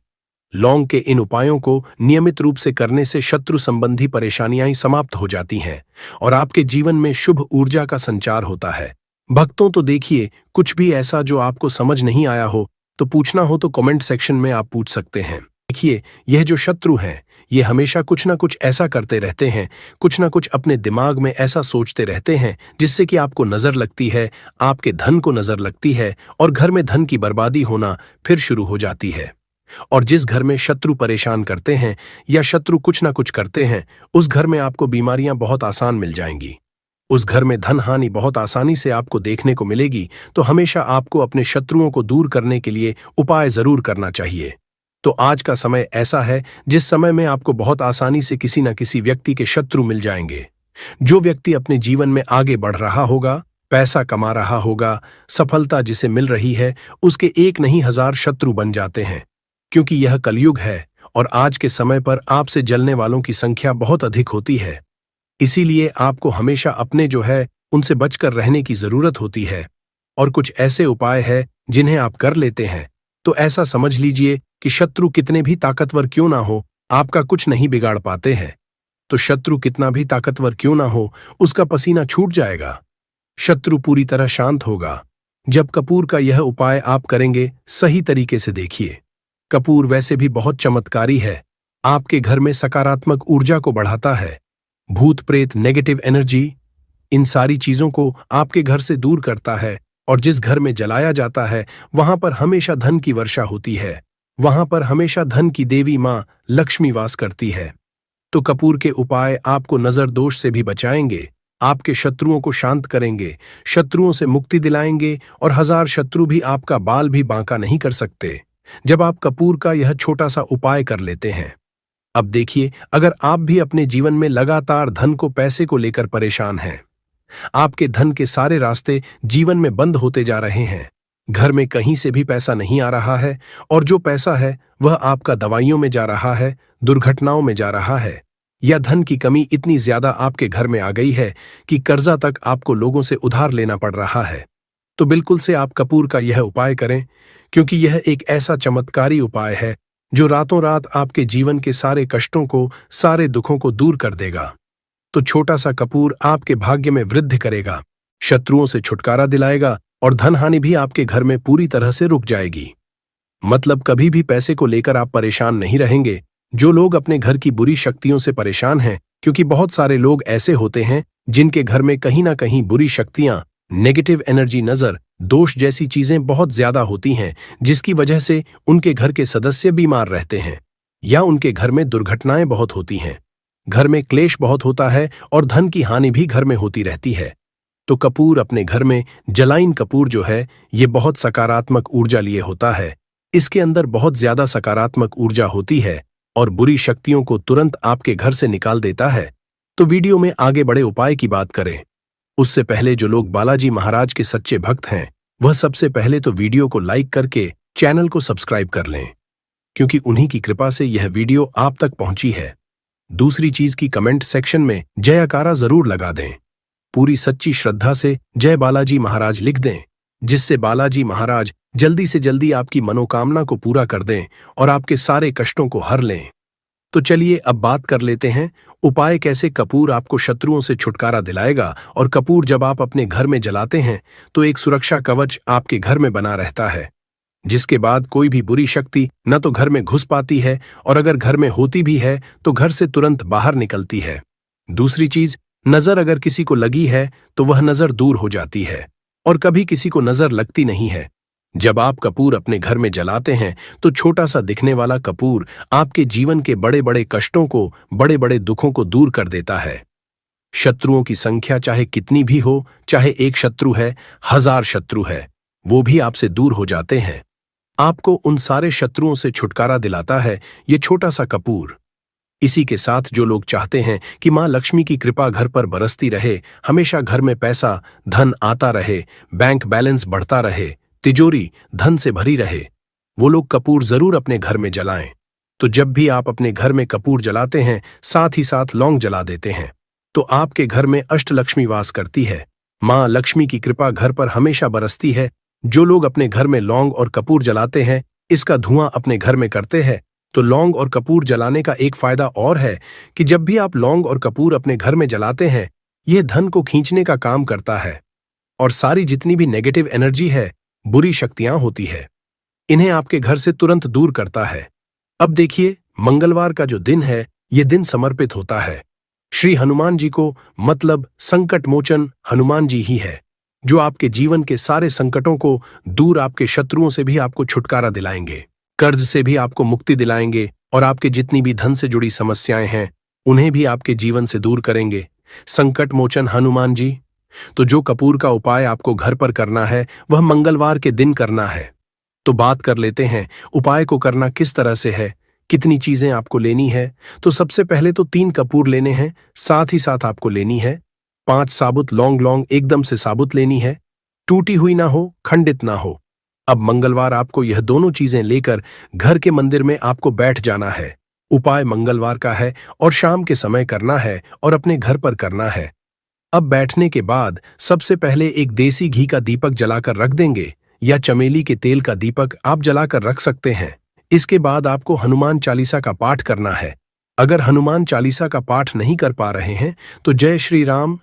लौंग के इन उपायों को नियमित रूप से करने से शत्रु संबंधी परेशानियां समाप्त हो जाती हैं और आपके जीवन में शुभ ऊर्जा का संचार होता है। भक्तों, तो देखिए, कुछ भी ऐसा जो आपको समझ नहीं आया हो तो पूछना हो तो कमेंट सेक्शन में आप पूछ सकते हैं। देखिए, यह जो शत्रु हैं, ये हमेशा कुछ ना कुछ ऐसा करते रहते हैं, कुछ ना कुछ अपने दिमाग में ऐसा सोचते रहते हैं जिससे कि आपको नजर लगती है, आपके धन को नजर लगती है और घर में धन की बर्बादी होना फिर शुरू हो जाती है। और जिस घर में शत्रु परेशान करते हैं या शत्रु कुछ ना कुछ करते हैं, उस घर में आपको बीमारियां बहुत आसान मिल जाएंगी। उस घर में धन हानि बहुत आसानी से आपको देखने को मिलेगी। तो हमेशा आपको अपने शत्रुओं को दूर करने के लिए उपाय जरूर करना चाहिए। तो आज का समय ऐसा है जिस समय में आपको बहुत आसानी से किसी न किसी व्यक्ति के शत्रु मिल जाएंगे। जो व्यक्ति अपने जीवन में आगे बढ़ रहा होगा, पैसा कमा रहा होगा, सफलता जिसे मिल रही है, उसके एक नहीं 1000 शत्रु बन जाते हैं। क्योंकि यह कलयुग है और आज के समय पर आपसे जलने वालों की संख्या बहुत अधिक होती है। इसीलिए आपको हमेशा अपने जो है उनसे बचकर रहने की जरूरत होती है। और कुछ ऐसे उपाय हैं जिन्हें आप कर लेते हैं तो ऐसा समझ लीजिए कि शत्रु कितने भी ताकतवर क्यों ना हो, आपका कुछ नहीं बिगाड़ पाते हैं। तो शत्रु कितना भी ताकतवर क्यों ना हो, उसका पसीना छूट जाएगा, शत्रु पूरी तरह शांत होगा जब कपूर का यह उपाय आप करेंगे। सही तरीके से देखिए, कपूर वैसे भी बहुत चमत्कारी है। आपके घर में सकारात्मक ऊर्जा को बढ़ाता है, भूत प्रेत नेगेटिव एनर्जी इन सारी चीजों को आपके घर से दूर करता है। और जिस घर में जलाया जाता है वहां पर हमेशा धन की वर्षा होती है, वहां पर हमेशा धन की देवी मां लक्ष्मी वास करती है। तो कपूर के उपाय आपको नजर दोष से भी बचाएंगे, आपके शत्रुओं को शांत करेंगे, शत्रुओं से मुक्ति दिलाएंगे और 1000 शत्रु भी आपका बाल भी बांका नहीं कर सकते जब आप कपूर का यह छोटा सा उपाय कर लेते हैं। अब देखिए, अगर आप भी अपने जीवन में लगातार धन को पैसे को लेकर परेशान हैं, आपके धन के सारे रास्ते जीवन में बंद होते जा रहे हैं, घर में कहीं से भी पैसा नहीं आ रहा है और जो पैसा है वह आपका दवाइयों में जा रहा है, दुर्घटनाओं में जा रहा है, या धन की कमी इतनी ज्यादा आपके घर में आ गई है कि कर्जा तक आपको लोगों से उधार लेना पड़ रहा है, तो बिल्कुल से आप कपूर का यह उपाय करें। क्योंकि यह एक ऐसा चमत्कारी उपाय है जो रातों रात आपके जीवन के सारे कष्टों को, सारे दुखों को दूर कर देगा। तो छोटा सा कपूर आपके भाग्य में वृद्धि करेगा, शत्रुओं से छुटकारा दिलाएगा और धन हानि भी आपके घर में पूरी तरह से रुक जाएगी। मतलब कभी भी पैसे को लेकर आप परेशान नहीं रहेंगे। जो लोग अपने घर की बुरी शक्तियों से परेशान हैं, क्योंकि बहुत सारे लोग ऐसे होते हैं जिनके घर में कहीं ना कहीं बुरी शक्तियां, नेगेटिव एनर्जी, नजर दोष जैसी चीजें बहुत ज्यादा होती हैं, जिसकी वजह से उनके घर के सदस्य बीमार रहते हैं या उनके घर में दुर्घटनाएं बहुत होती हैं, घर में क्लेश बहुत होता है और धन की हानि भी घर में होती रहती है। तो कपूर अपने घर में जलाइन कपूर जो है ये बहुत सकारात्मक ऊर्जा लिए होता है। इसके अंदर बहुत ज्यादा सकारात्मक ऊर्जा होती है और बुरी शक्तियों को तुरंत आपके घर से निकाल देता है। तो वीडियो में आगे बड़े उपाय की बात करें उससे पहले जो लोग बालाजी महाराज के सच्चे भक्त हैं वह सबसे पहले तो वीडियो को लाइक करके चैनल को सब्सक्राइब कर लें, क्योंकि उन्हीं की कृपा से यह वीडियो आप तक पहुंची है। दूसरी चीज की कमेंट सेक्शन में जयकारा जरूर लगा दें, पूरी सच्ची श्रद्धा से जय बालाजी महाराज लिख दें, जिससे बालाजी महाराज जल्दी से जल्दी आपकी मनोकामना को पूरा कर दें और आपके सारे कष्टों को हर लें। तो चलिए अब बात कर लेते हैं उपाय कैसे कपूर आपको शत्रुओं से छुटकारा दिलाएगा। और कपूर जब आप अपने घर में जलाते हैं तो एक सुरक्षा कवच आपके घर में बना रहता है, जिसके बाद कोई भी बुरी शक्ति न तो घर में घुस पाती है और अगर घर में होती भी है तो घर से तुरंत बाहर निकलती है। दूसरी चीज, नजर अगर किसी को लगी है तो वह नजर दूर हो जाती है और कभी किसी को नजर लगती नहीं है। जब आप कपूर अपने घर में जलाते हैं तो छोटा सा दिखने वाला कपूर आपके जीवन के बड़े बड़े कष्टों को, बड़े बड़े दुखों को दूर कर देता है। शत्रुओं की संख्या चाहे कितनी भी हो, चाहे एक शत्रु है, 1000 शत्रु है, वो भी आपसे दूर हो जाते हैं। आपको उन सारे शत्रुओं से छुटकारा दिलाता है ये छोटा सा कपूर। इसी के साथ जो लोग चाहते हैं कि मां लक्ष्मी की कृपा घर पर बरसती रहे, हमेशा घर में पैसा धन आता रहे, बैंक बैलेंस बढ़ता रहे, तिजोरी धन से भरी रहे, वो लोग कपूर जरूर अपने घर में जलाएं। तो जब भी आप अपने घर में कपूर जलाते हैं, साथ ही साथ लौंग जला देते हैं, तो आपके घर में अष्टलक्ष्मी वास करती है, मां लक्ष्मी की कृपा घर पर हमेशा बरसती है। जो लोग अपने घर में लौंग और कपूर जलाते हैं, इसका धुआं अपने घर में करते हैं, तो लौंग और कपूर जलाने का एक फायदा और है कि जब भी आप लौंग और कपूर अपने घर में जलाते हैं, यह धन को खींचने का काम करता है और सारी जितनी भी नेगेटिव एनर्जी है, बुरी शक्तियां होती है, इन्हें आपके घर से तुरंत दूर करता है। अब देखिए, मंगलवार का जो दिन है ये दिन समर्पित होता है श्री हनुमान जी को, मतलब संकट मोचन हनुमान जी ही है, जो आपके जीवन के सारे संकटों को दूर, आपके शत्रुओं से भी आपको छुटकारा दिलाएंगे, कर्ज से भी आपको मुक्ति दिलाएंगे और आपके जितनी भी धन से जुड़ी समस्याएं हैं उन्हें भी आपके जीवन से दूर करेंगे। संकट मोचन हनुमान जी। तो जो कपूर का उपाय आपको घर पर करना है वह मंगलवार के दिन करना है। तो बात कर लेते हैं उपाय को करना किस तरह से है, कितनी चीजें आपको लेनी है। तो सबसे पहले तो 3 कपूर लेने हैं, साथ ही साथ आपको लेनी है 5 साबुत लौंग एकदम से साबुत लेनी है, टूटी हुई ना हो, खंडित ना हो। अब मंगलवार आपको यह दोनों चीजें लेकर घर के मंदिर में आपको बैठ जाना है। उपाय मंगलवार का है और शाम के समय करना है और अपने घर पर करना है। अब बैठने के बाद सबसे पहले एक देसी घी का दीपक जलाकर रख देंगे या चमेली के तेल का दीपक आप जलाकर रख सकते हैं। इसके बाद आपको हनुमान चालीसा का पाठ करना है। अगर हनुमान चालीसा का पाठ नहीं कर पा रहे हैं तो जय श्री राम,